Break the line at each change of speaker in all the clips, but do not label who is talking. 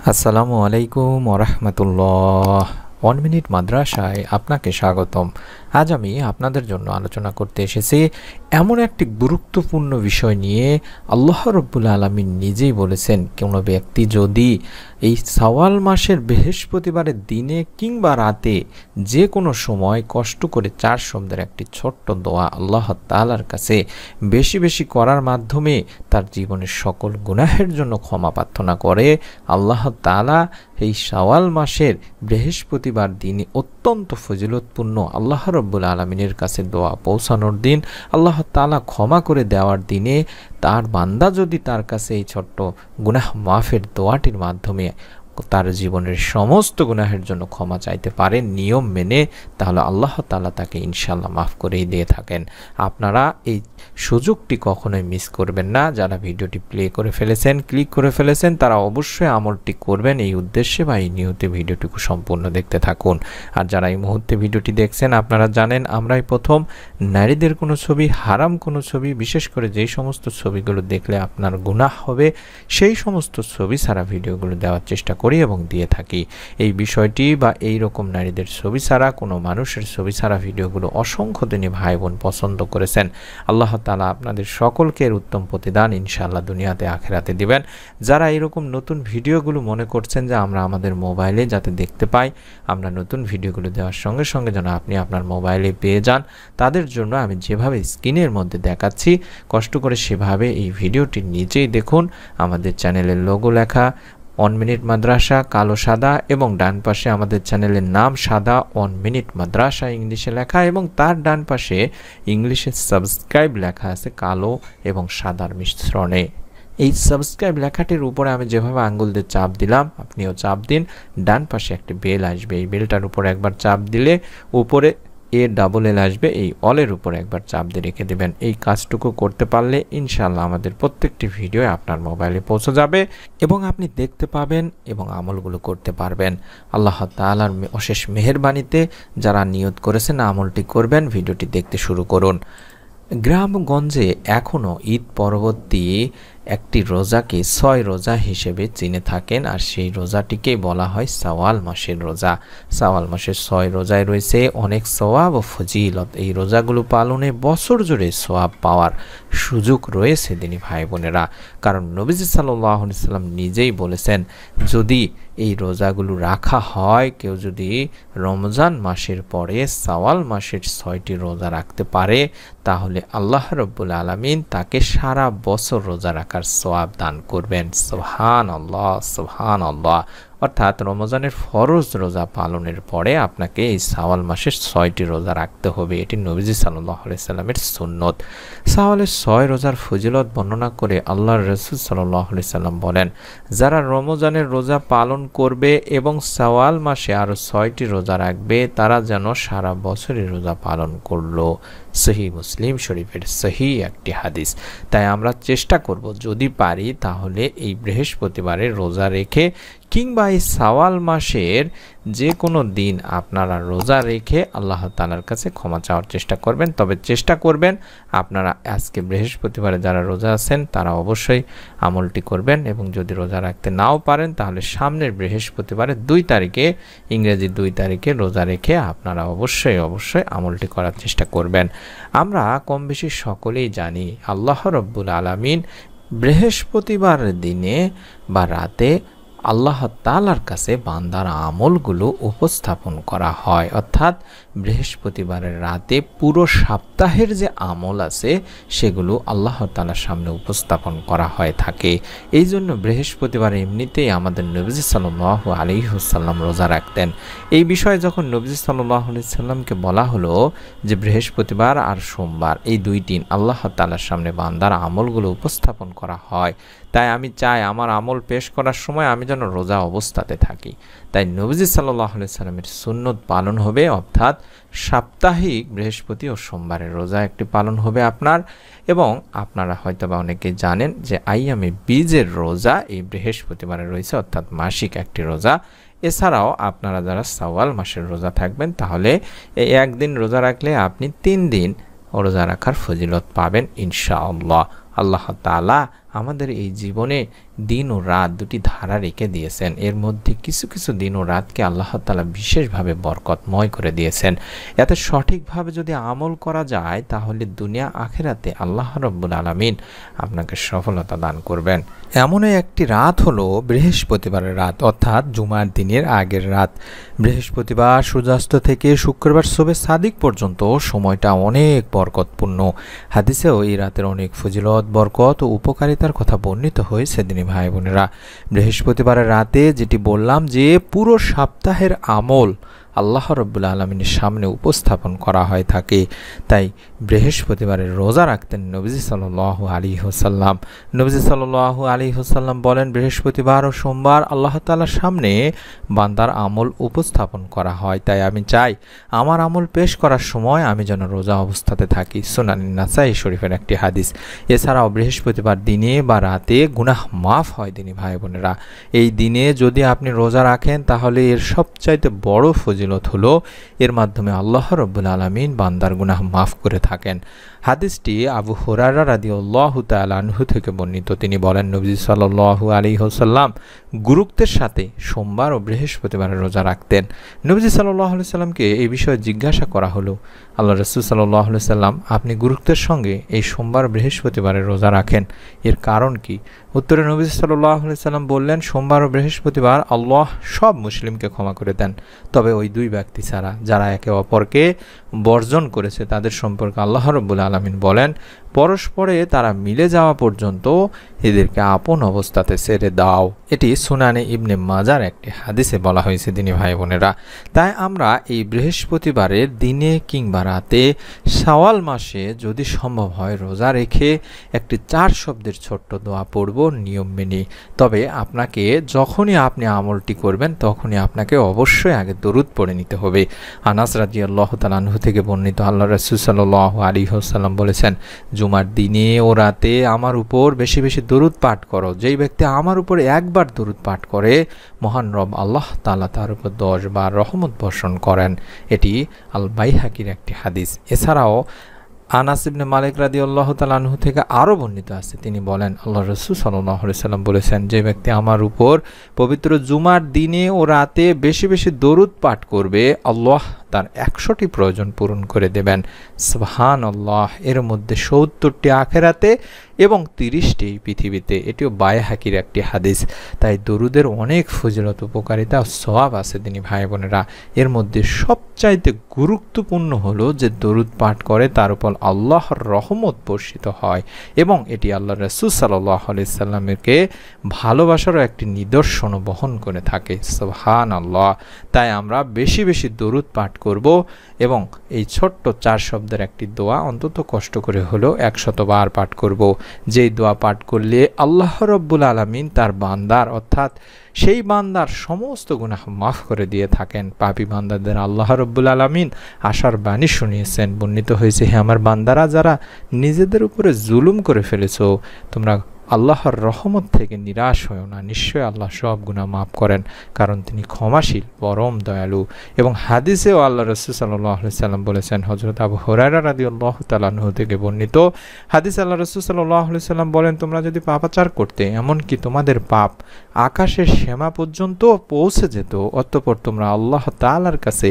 আসসালামু আলাইকুম ওরহমতুল্লাহ। 1 মিনিট মাদ্রাসায় আপনাকে স্বাগতম। আজ আমি আপনাদের জন্য আলোচনা করতে এসেছি এমন একটি গুরুত্বপূর্ণ বিষয় নিয়ে। আল্লাহ রব্বুল আলামিন নিজেই বলেছেন, কোনো ব্যক্তি যদি এই শাওয়াল মাসের বৃহস্পতিবারের দিনে কিংবা রাতে যে কোনো সময় কষ্ট করে 4 শব্দের একটি ছোট্ট দোয়া আল্লাহ তাআলার কাছে বেশি বেশি করার মাধ্যমে তার জীবনের সকল গুনাহের জন্য ক্ষমা প্রার্থনা করে, আল্লাহ তাআলা এই শাওয়াল মাসের বৃহস্পতিবার দিনে অত্যন্ত ফজিলতপূর্ণ আল্লাহ রব্বুল আলামিনের কাছে দোয়া পৌঁছানোর দিন, আল্লাহ তাআলা ক্ষমা করে দেওয়ার দিনে তার বান্দা যদি তার কাছে এই ছোট্ট গুনাহ মাফের দোয়াটির মাধ্যমে তার জীবনের সমস্ত গুনাহের জন্য ক্ষমা চাইতে পারে নিয়ম মেনে, তাহলে আল্লাহ তাআলা তাকে ইনশাআল্লাহ মাফ করেই দিয়ে থাকেন। আপনারা এই সুযোগটি কখনোই মিস করবেন না। যারা ভিডিওটি প্লে করে ফেলেছেন, ক্লিক করে ফেলেছেন, তারা অবশ্যই আমলটি করবেন এই উদ্দেশ্যে বা এই নিয়তে ভিডিওটিকে সম্পূর্ণ দেখতে থাকুন। আর যারা এই মুহূর্তে ভিডিওটি দেখছেন, আপনারা জানেন আমরাই প্রথম নারীদের কোনো ছবি, হারাম কোনো ছবি, বিশেষ করে যেই সমস্ত ছবিগুলো দেখলে আপনার গুনাহ হবে সেই সমস্ত ছবি ছাড়া ভিডিওগুলো দেওয়ার চেষ্টা করি এবং দিয়ে থাকি। এই বিষয়টি বা এই রকম নারীদের ছবি ছাড়া, কোনো মানুষের ছবি ছাড়া ভিডিওগুলো অসংখ্য দিনই ভাই বোন পছন্দ করেছেন। আল্লাহ তাআলা আপনাদের সকলকে এর উত্তম প্রতিদান ইনশাআল্লাহ দুনিয়াতে আখিরাতে দিবেন। যারা এরকম নতুন ভিডিওগুলো মনে করছেন যে আমরা আমাদের মোবাইলে যাতে দেখতে পাই, আমরা নতুন ভিডিওগুলো দেওয়ার সঙ্গে সঙ্গে যেন আপনি আপনার মোবাইলে পেয়ে যান, তাদের জন্য আমি যেভাবে স্ক্রিনের মধ্যে দেখাচ্ছি কষ্ট করে সেভাবে এই ভিডিওটির নিচেই দেখুন আমাদের চ্যানেলের লোগো লেখা 1 মিনিট মাদ্রাসা কালো সাদা, এবং ডান পাশে আমাদের চ্যানেলের নাম সাদা 1 মিনিট মাদ্রাসা ইংলিশে লেখা, এবং তার ডান পাশে ইংলিশে সাবস্ক্রাইব লেখা আছে কালো এবং সাদার মিশ্রণে। এই সাবস্ক্রাইব লেখাটির উপরে আমি যেভাবে আঙ্গুল দিয়ে চাপ দিলাম, আপনিও চাপ দিন। ডান পাশে একটি বেল আসবে, এই বেলটার উপরে একবার চাপ দিলে উপরে ALL আসবে, এই অলের উপর একবার চাপ দিয়ে রেখে দেবেন। এই কাজটুকু করতে পারলে ইনশাআল্লাহ আমাদের প্রত্যেকটি ভিডিও আপনার মোবাইলে পৌঁছে যাবে এবং আপনি দেখতে পাবেন এবং আমলগুলো করতে পারবেন। আল্লাহ তাআলার অশেষ মেহেরবানিতে যারা নিয়ত করেছেন আমলটি করবেন, ভিডিওটি দেখতে শুরু করুন। গ্রামগঞ্জে এখনও ঈদ পরবর্তী একটি রোজাকে 6 রোজা হিসেবে চিনে থাকেন, আর সেই রোজাটিকে বলা হয় শাওয়াল মাসের রোজা। শাওয়াল মাসের 6 রোজায় রয়েছে অনেক সওয়াব ও ফজিলত। এই রোজাগুলো পালনে বছর জুড়ে সওয়াব পাওয়ার সুযোগ রয়েছে দিনী ভাই বোনেরা, কারণ নবীজি সাল্লাল্লাহু আলাইহি সাল্লাম নিজেই বলেছেন, যদি এই রোজাগুলো রাখা হয়, কেউ যদি রমজান মাসের পরে শাওয়াল মাসের 6টি রোজা রাখতে পারে, তাহলে আল্লাহ রব্বুল আলামিন তাকে সারা বছর রোজা রাখার সওয়াব দান করবেন। সুবহানাল্লাহ, সুবহানাল্লাহ। অর্থাৎ রমজানের ফরজ রোজা পালনের পরে আপনাকে এই শাওয়াল মাসের 6টি রোজা রাখতে হবে। এটি নবীজি সাল্লাল্লাহু আলাইহি সাল্লামের সুন্নত। শাওয়ালের 6 রোজার ফজিলত বর্ণনা করে আল্লাহর রাসূল সাল্লাল্লাহু আলাইহি সাল্লাম বলেন, যারা রমজানের রোজা পালন করবে এবং শাওয়াল মাসে আরও 6টি রোজা রাখবে, তারা যেন সারা বছরই রোজা পালন করলো। সহিহ মুসলিম শরীফের সহিহ একটি হাদিস। তাই আমরা চেষ্টা করব যদি পারি তাহলে এই বৃহস্পতিবারের রোজা রেখে কিংবা এই শাওয়াল মাসের যে কোনো দিন আপনারা রোজা রেখে আল্লাহ তাআলার কাছে ক্ষমা চাওয়ার চেষ্টা করবেন। তবে চেষ্টা করবেন আপনারা আজকে বৃহস্পতিবারে যারা রোজা আছেন তারা অবশ্যই আমলটি করবেন, এবং যদি রোজা রাখতে নাও পারেন তাহলে সামনের বৃহস্পতিবারে 2 তারিখে, ইংরেজি 2 তারিখে রোজা রেখে আপনারা অবশ্যই আমলটি করার চেষ্টা করবেন। আমরা কম বেশি সকলেই জানি আল্লাহ রব্বুল আলামিন বৃহস্পতিবার দিনে বা রাতে আল্লাহ তাআলার কাছে বান্দার আমলগুলো উপস্থাপন করা হয়, অর্থাৎ বৃহস্পতিবারের রাতে পুরো সপ্তাহের যে আমল আছে সেগুলো আল্লাহ তাআলার সামনে উপস্থাপন করা হয়ে থাকে। এই জন্য বৃহস্পতিবার এমনিতেই আমাদের নবীজি সাল্লাল্লাহু আলাইহি ওয়াসাল্লাম রোজা রাখতেন। এই বিষয়ে যখন নবীজি সাল্লাল্লাহু আলাইহি ওয়াসাল্লামকে বলা হলো যে বৃহস্পতিবার আর সোমবার এই 2 দিন আল্লাহ তাআলার সামনে বান্দার আমলগুলো উপস্থাপন করা হয়, তাই আমি চাই আমার আমল পেশ করার সময় আমি যেন রোজা অবস্থাতে থাকি। তাই নবীজি সাল্লাল্লাহু আলাইহি সাল্লামের সুন্নত পালন হবে, অর্থাৎ সাপ্তাহিক বৃহস্পতি ও সোমবারের রোজা একটি পালন হবে আপনার। এবং আপনারা হয়তোবা অনেকে জানেন যে আইয়ামে বীজের রোজা এই বৃহস্পতিবারে রয়েছে, অর্থাৎ মাসিক একটি রোজা। এছাড়াও আপনারা যারা শাওয়াল মাসের রোজা থাকবেন, তাহলে এই একদিন রোজা রাখলে আপনি 3 দিন রোজা রাখার ফজিলত পাবেন ইনশাআল্লাহ। আল্লাহ তাআলা আমাদের এই জীবনে দিন ও রাত দুটি ধারা রেখে দিয়েছেন। এর মধ্যে কিছু কিছু দিন ও রাতকে আল্লাহ তাআলা বিশেষভাবে বরকতময় করে দিয়েছেন। এতে সঠিকভাবে যদি আমল করা যায় তাহলে দুনিয়া আখিরাতে আল্লাহ রাব্বুল আলামিন আপনাকে সফলতা দান করবেন। এমনই একটি রাত হলো বৃহস্পতিবারের রাত, অর্থাৎ জুমার দিনের আগের রাত। বৃহস্পতিবার সূর্যাস্ত থেকে শুক্রবার শবে সাদিক পর্যন্ত সময়টা অনেক বরকতপূর্ণ। হাদিসেও এই রাতের অনেক ফজিলত, বরকত ও উপকারিতার কথা বর্ণিত হয়েছে দিনী ভাই বোনেরা। বৃহস্পতিবারের রাতে যেটি বললাম যে পুরো সপ্তাহের আমল আল্লাহ রাব্বুল আলামিনের সামনে উপস্থাপন করা হয়ে থাকে, তাই বৃহস্পতিবারের রোজা রাখতেন নবীজি সাল্লাল্লাহু আলাইহি ওয়াসাল্লাম। নবীজি সাল্লাল্লাহু আলাইহি ওয়াসাল্লাম বলেন, বৃহস্পতিবার ও সোমবার আল্লাহ তাআলার সামনে বান্দার আমল উপস্থাপন করা হয়, তাই আমি চাই আমার আমল পেশ করার সময় আমি যেন রোজা অবস্থাতে থাকি। সুনান নাসাই শরীফের একটি হাদিস। এছাড়াও বৃহস্পতিবার দিনে বা রাতে গুনাহ মাফ হয় দিনী ভাই বোনেরা। এই দিনে যদি আপনি রোজা রাখেন তাহলে এর সবচাইতে বড় ফজিলত হলো এর মাধ্যমে আল্লাহ রাব্বুল আলামিন বান্দার গুনাহ মাফ করে থাকেন। হাদিসটি আবু হুরায়রা রাদিয়াল্লাহু তাআলা আনহু থেকে বর্ণিত। তিনি বলেন, নবী সাল্লাল্লাহু আলাইহি ওয়াসাল্লাম গুরুত্বের সাথে সোমবার ও বৃহস্পতিবারের রোজা রাখতেন। নবী সাল্লাল্লাহু আলাইহি সাল্লামকে এই বিষয়ে জিজ্ঞাসা করা হলো, আল্লাহ রাসূল সাল্লাল্লাহু আলাইহি সাল্লাম আপনি গুরুত্বের সঙ্গে এই সোমবার বৃহস্পতিবারের রোজা রাখেন, এর কারণ কি? উত্তরে নবী সাল্লাল্লাহু আলাইহি সাল্লাম বললেন, সোমবার ও বৃহস্পতিবার আল্লাহ সব মুসলিমকে ক্ষমা করে দেন, তবে ওই দুই ব্যক্তি ছাড়া যারা একে অপরকে বর্জন করেছে তাদের সম্পর্কে আল্লাহ রাব্বুল আলামিন বলেন, পরস্পরে তারা মিলে যাওয়া পর্যন্ত এদেরকে আপন অবস্থাতে ছেড়ে দাও। এটি সুনানে ইবনে মাজার একটি হাদিসে বলা হয়েছে দিনী ভাই বোনেরা। তাই আমরা এই বৃহস্পতিবারের দিনে কিংবা রাতে শাওয়াল মাসে যদি সম্ভব হয় রোজা রেখে একটি 4 শব্দের ছোট্ট দোয়া পড়ব নিয়ম মেনে। তবে আপনাকে যখনই আপনি আমলটি করবেন তখনই আপনাকে অবশ্যই আগে দরুদ পড়ে নিতে হবে। আনাস রাদিয়াল্লাহু তাআলা আনহু থেকে বর্ণিত, আল্লাহ রাসূল সাল্লাল্লাহু আলাইহি ওয়াসাল্লাম বলেছেন, জুমার দিনে ও রাতে আমার উপর বেশি বেশি দরুদ পাঠ করো। যেই ব্যক্তি আমার উপর একবার দরুদ পাঠ করে মহান রব আল্লাহ তাআলা তার উপর 10 বার রহমত বর্ষণ করেন। এটি আল বাইহাকির একটি হাদিস। এছাড়াও আনাস ইবনে মালিক রাদিয়াল্লাহু তাআলা আনহু থেকে আরও বর্ণিত আছে, তিনি বলেন, আল্লাহ রাসূল সাল্লাল্লাহু আলাইহি সাল্লাম বলেছেন, যে ব্যক্তি আমার উপর পবিত্র জুমার দিনে ও রাতে বেশি বেশি দরুদ পাঠ করবে আল্লাহ তার 100টি প্রয়োজন পূরণ করে দেবেন। সুবহানাল্লাহ। এর মধ্যে 70টি আখিরাতে এবং 30টি পৃথিবীতে। এটিও বাইহাকির একটি হাদিস। তাই দরুদের অনেক ফজিলত, উপকারিতা ও সওয়াব আছে দিনী ভাই বোনেরা। এর মধ্যে সবচাইতে গুরুত্বপূর্ণ হলো যে দরুদ পাঠ করে তার উপর আল্লাহর রহমত বর্ষিত হয় এবং এটি আল্লাহ রাসূল সাল্লাল্লাহু আলাইহি সাল্লামকে ভালোবাসারও একটি নিদর্শন বহন করে থাকে। সুবহানাল্লাহ। তাই আমরা বেশি বেশি দরুদ পাঠ করব এবং এই ছোট্ট 4 শব্দের একটি দোয়া অন্তত কষ্ট করে হলেও 100 বার পাঠ করব। যেই দোয়া পাঠ করলে আল্লাহ রাব্বুল আলামিন তার বান্দার অর্থাৎ সেই বান্দার সমস্ত গুনাহ মাফ করে দিয়ে থাকেন। পাপী বান্দাদের আল্লাহ রাব্বুল আলামিন আশার বাণী শুনিয়েছেন। বর্ণিত হয়েছে, হে আমার বান্দারা যারা নিজেদের উপরে জুলুম করে ফেলেছো, তোমরা আল্লাহর রহমত থেকে নিরাশ হয়েও না, নিশ্চয়ই আল্লাহ সব গুনাহ মাফ করেন, কারণ তিনি ক্ষমাশীল, পরম দয়ালু। এবং হাদিসেও আল্লাহ রাসূল সাল্লাল্লাহু আলাইহি সাল্লাম বলেছেন, হযরত আবু হুরায়রা রাদিয়াল্লাহু তাআলা আনহু থেকে বর্ণিত হাদিস, আল্লাহ রাসূল সাল্লাল্লাহু আলাইহি সাল্লাম বলেন, তোমরা যদি পাপাচার করতে, এমনকি তোমাদের পাপ আকাশের সীমা পর্যন্ত পৌঁছে যেত, অতঃপর তোমরা আল্লাহ তাআলার কাছে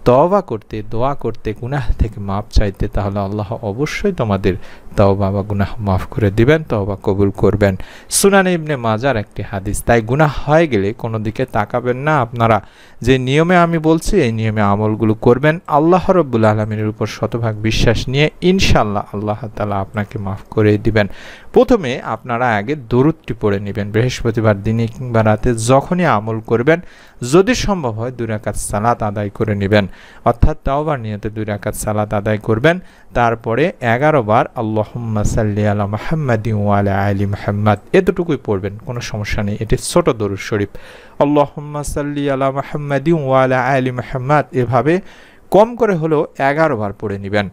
তওবা করতে, দোয়া করতে, গুনাহ থেকে মাপ চাইতে, তাহলে আল্লাহ অবশ্যই তোমাদের তওবা বা গুনাহ মাফ করে দিবেন, তওবা কবুল করবেন। সুনানে ইবনে মাজার একটি হাদিস। তাই গুনাহ হয়ে গেলে কোনো দিকে তাকাবেন না। আপনারা যে নিয়মে আমি বলছি এই নিয়মে আমলগুলো করবেন। আল্লাহ রাব্বুল আলামিনের উপর শতভাগ বিশ্বাস নিয়ে ইনশাআল্লাহ আল্লাহ তাআলা আপনাকে মাফ করে দিবেন। প্রথমে আপনারা আগে দরুদটি পড়ে নেবেন। বৃহস্পতিবার দিনে কিংবা রাতে যখনই আমল করবেন, যদি সম্ভব হয় 2 রাকাত সালাত আদায় করে নেবেন, অর্থাৎ তাওবার নিয়তে 2 রাকাত সালাত আদায় করবেন। তারপরে 11 বার আল্লাহুম্মা সাল্লি আলা মুহাম্মাদিন ওয়া আলা আলি মুহাম্মাদ, এতটুকুই পড়বেন, কোনো সমস্যা নেই। এটি ছোট দরুদ শরীফ। আল্লাহুম্মা সাল্লি আলা মুহাম্মাদিন ওয়া আলা আলি মুহাম্মাদ এভাবে কম করে হলেও 11 বার পড়ে নেবেন।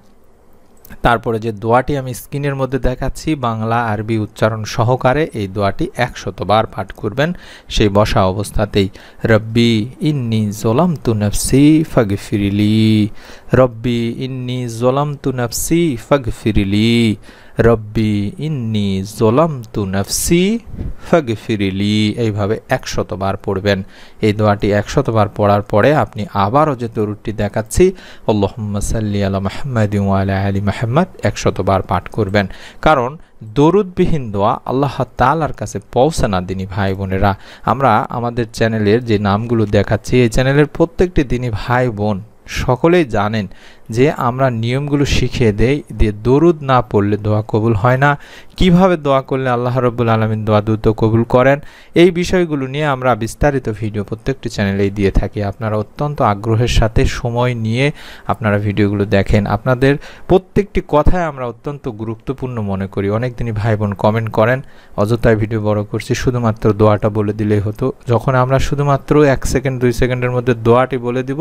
তারপরে যে দোয়াটি আমি স্ক্রিনের মধ্যে দেখাচ্ছি বাংলা আরবি উচ্চারণ সহকারে, এই দোয়াটি 100 বার পাঠ করবেন সেই বসা অবস্থাতেই। রব্বি ইন্নী যালামতু নাফসি ফাগফিরলি, রব্বি ইন্নী যালামতু নাফসি ফাগফিরলি, রব্বি ইন্নি জলামতু নাফসি ফাগফিরলি, এইভাবে 100 বার পড়বেন। এই দোয়াটি 100 বার পড়ার পরে আপনি আবারও যে দরুদটি দেখাচ্ছি আল্লাহুম্মা সাল্লি আলা মুহাম্মাদিন ওয়া আলা আলি মুহাম্মাদ 100 বার পাঠ করবেন। কারণ দরুদবিহীন দোয়া আল্লাহ তাআলার কাছে পৌঁছে না। দিনী ভাই বোনেরা, আমরা আমাদের চ্যানেলের যে নামগুলো দেখাচ্ছি, এই চ্যানেলের প্রত্যেকটি দিনী ভাই বোন সকলেই জানেন যে আমরা নিয়মগুলো শিখিয়ে দেই যে দরুদ না পড়লে দোয়া কবুল হয় না, কিভাবে দোয়া করলে আল্লাহ রাব্বুল আলামিন দোয়া দ্রুত কবুল করেন। এই বিষয়গুলো নিয়ে আমরা বিস্তারিত ভিডিও প্রত্যেকটি চ্যানেলেই দিয়ে থাকি। আপনারা অত্যন্ত আগ্রহের সাথে সময় নিয়ে আপনারা ভিডিওগুলো দেখেন। আপনাদের প্রত্যেকটি কথায় আমরা অত্যন্ত গুরুত্বপূর্ণ মনে করি। অনেক দিনই ভাই বোন কমেন্ট করেন অযথায় ভিডিও বড় করছি, শুধুমাত্র দোয়াটা বলে দিলেই হতো। যখন আমরা শুধুমাত্র 1 সেকেন্ড 2 সেকেন্ডের মধ্যে দোয়াটি বলে দিব,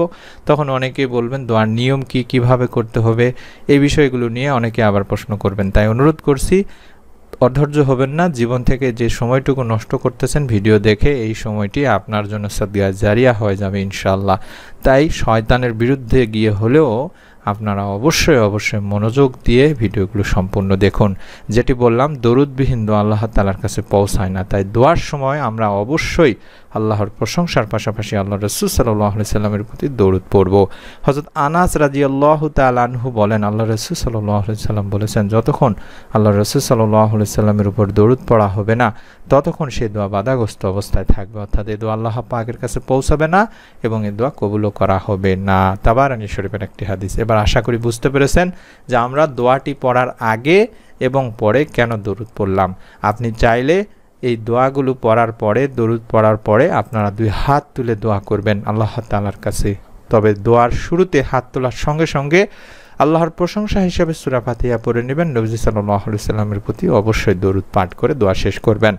তখন অনেকেই বলবেন দোয়ার নিয়ম কি, কিভাবে করতে হবে, এই বিষয়গুলো নিয়ে অনেকে আবার প্রশ্ন করবেন। তাই অনুরোধ করছি অধৈর্য হবেন না। জীবন থেকে যে সময়টুকু নষ্ট করতেছেন ভিডিও দেখে, এই সময়টি আপনার জন্য সাদকা জারিয়া হয়ে যাবে ইনশাআল্লাহ। তাই শয়তানের বিরুদ্ধে গিয়ে হলেও আপনারা অবশ্যই মনোযোগ দিয়ে ভিডিওগুলো সম্পূর্ণ দেখুন। যেটি বললাম, দরুদবিহীন দোয়া আল্লাহ তাআলার কাছে পৌঁছায় না। তাই দোয়ার সময় আমরা অবশ্যই আল্লাহর প্রশংসার পাশাপাশি আল্লাহ রাসূল সাল্লাল্লাহু আলাইহি সাল্লামের প্রতি দরুদ পড়ব। হযরত আনাস রাদিয়াল্লাহু তাআলা আনহু বলেন, আল্লাহ রাসূল সাল্লাল্লাহু আলাইহি সাল্লাম বলেছেন, যতক্ষণ আল্লাহ রাসূল সাল্লাল্লাহু আলাইহি সাল্লামের উপর দরুদ পড়া হবে না, ততক্ষণ সেই দোয়া বাধাগ্রস্ত অবস্থায় থাকবে। অর্থাৎ এই দোয়া আল্লাহ পাকের কাছে পৌঁছাবে না এবং এই দোয়া কবুলও করা হবে না। তাবারানী শরীফের একটি হাদিস। এবার আশা করি বুঝতে পেরেছেন যে আমরা দোয়াটি পড়ার আগে এবং পরে কেন দরুদ পড়লাম। আপনি চাইলে এই দোয়াগুলো পড়ার পরে, দরুদ পড়ার পরে আপনারা 2 হাত তুলে দোয়া করবেন আল্লাহ তাআলার কাছে। তবে দোয়ার শুরুতে হাত তোলার সঙ্গে সঙ্গে আল্লাহর প্রশংসা হিসেবে সূরা ফাতিহা পড়ে নেবেন। নবী সাল্লাল্লাহু আলাইহি সাল্লামের প্রতি অবশ্যই দরুদ পাঠ করে দোয়া শেষ করবেন।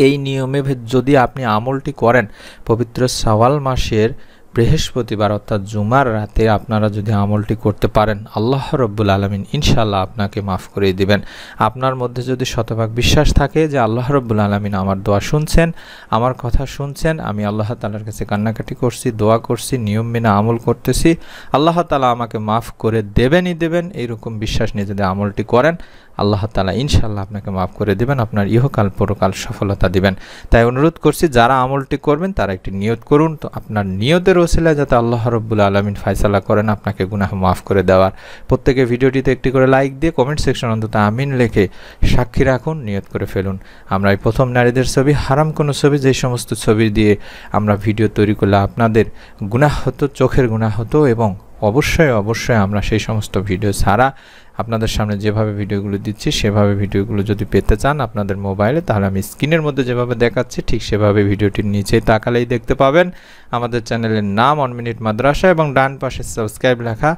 এই নিয়মে যদি আপনি আমলটি করেন, পবিত্র শাওয়াল মাসের বৃহস্পতিবার অর্থাৎ জুমার রাতে আপনারা যদি আমলটি করতে পারেন, আল্লাহ রাব্বুল আলামিন ইনশাআল্লাহ আপনাকে মাফ করে দিবেন। আপনার মধ্যে যদি শতভাগ বিশ্বাস থাকে যে আল্লাহ রাব্বুল আলামিন আমার দোয়া শুনছেন, আমার কথা শুনছেন, আমি আল্লাহ তাআলার কাছে কান্নাকাটি করছি, দোয়া করছি, নিয়ম মেনে আমল করতেছি, আল্লাহ তাআলা আমাকে মাফ করে দেবেনই দেবেন, এইরকম বিশ্বাস নিয়ে যদি আমলটি করেন, আল্লাহ তাআলা ইনশাআল্লাহ আপনাকে মাফ করে দিবেন, আপনার ইহকাল পরকাল সফলতা দিবেন। তাই অনুরোধ করছি যারা আমলটি করবেন তারা একটি নিয়ত করুন, তো আপনার নিয়তের ওসিলায় যাতে আল্লাহ রাব্বুল আলামিন ফয়সালা করেন আপনাকে গুনাহ মাফ করে দেওয়ার। প্রত্যেকে ভিডিওটিতে একটি করে লাইক দিয়ে কমেন্ট সেকশন অন্তত আমিন লিখে সাক্ষী রাখুন, নিয়ত করে ফেলুন। আমরা এই প্রথম নারীদের ছবি, হারাম কোনো ছবি, যে সমস্ত ছবি দিয়ে আমরা ভিডিও তৈরি করলে আপনাদের গুনাহ হতো, চোখের গুনাহ হতো, এবং অবশ্যই আমরা সেই সমস্ত ভিডিও ছাড়া আপনাদের সামনে যেভাবে ভিডিওগুলো দিচ্ছি সেভাবে ভিডিওগুলো যদি পেতে চান আপনাদের মোবাইলে, তাহলে আমি স্ক্রিনের মধ্যে যেভাবে দেখাচ্ছি ঠিক সেভাবে ভিডিওটির নিচেই তাকালেই দেখতে পাবেন আমাদের চ্যানেলের নাম 1 মিনিট মাদ্রাসা, এবং ডান পাশে সাবস্ক্রাইব লেখা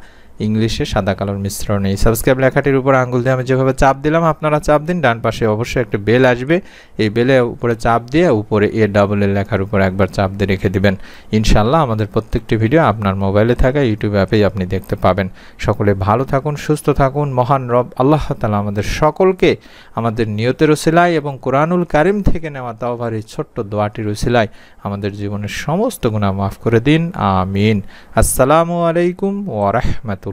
ইংলিশে সাদা কালোর মিশ্রণে। এই সাবস্ক্রাইব লেখাটির উপর আঙ্গুল দিয়ে আমি যেভাবে চাপ দিলাম আপনারা চাপ দিন। ডান পাশে অবশ্যই একটা বেল আসবে, এই বেলে উপরে চাপ দিয়ে উপরে AAA লেখার উপর একবার চাপ দিয়ে রেখে দিবেন। ইনশাআল্লাহ আমাদের প্রত্যেকটি ভিডিও আপনার মোবাইলে থাকা ইউটিউব অ্যাপেই আপনি দেখতে পাবেন। সকলে ভালো থাকুন, সুস্থ থাকুন। মহান রব আল্লাহ তাআলা আমাদের সকলকে আমাদের নিয়তের ওসিলায় এবং কোরআনুল কারীম থেকে নেওয়া তাওবার এই ছোট্ট দোয়াটির ওসিলায় আমাদের জীবনের সমস্ত গুনাহ মাফ করে দিন। আমিন। আসসালামু আলাইকুম ওয়া রাহমাতুল্লাহ।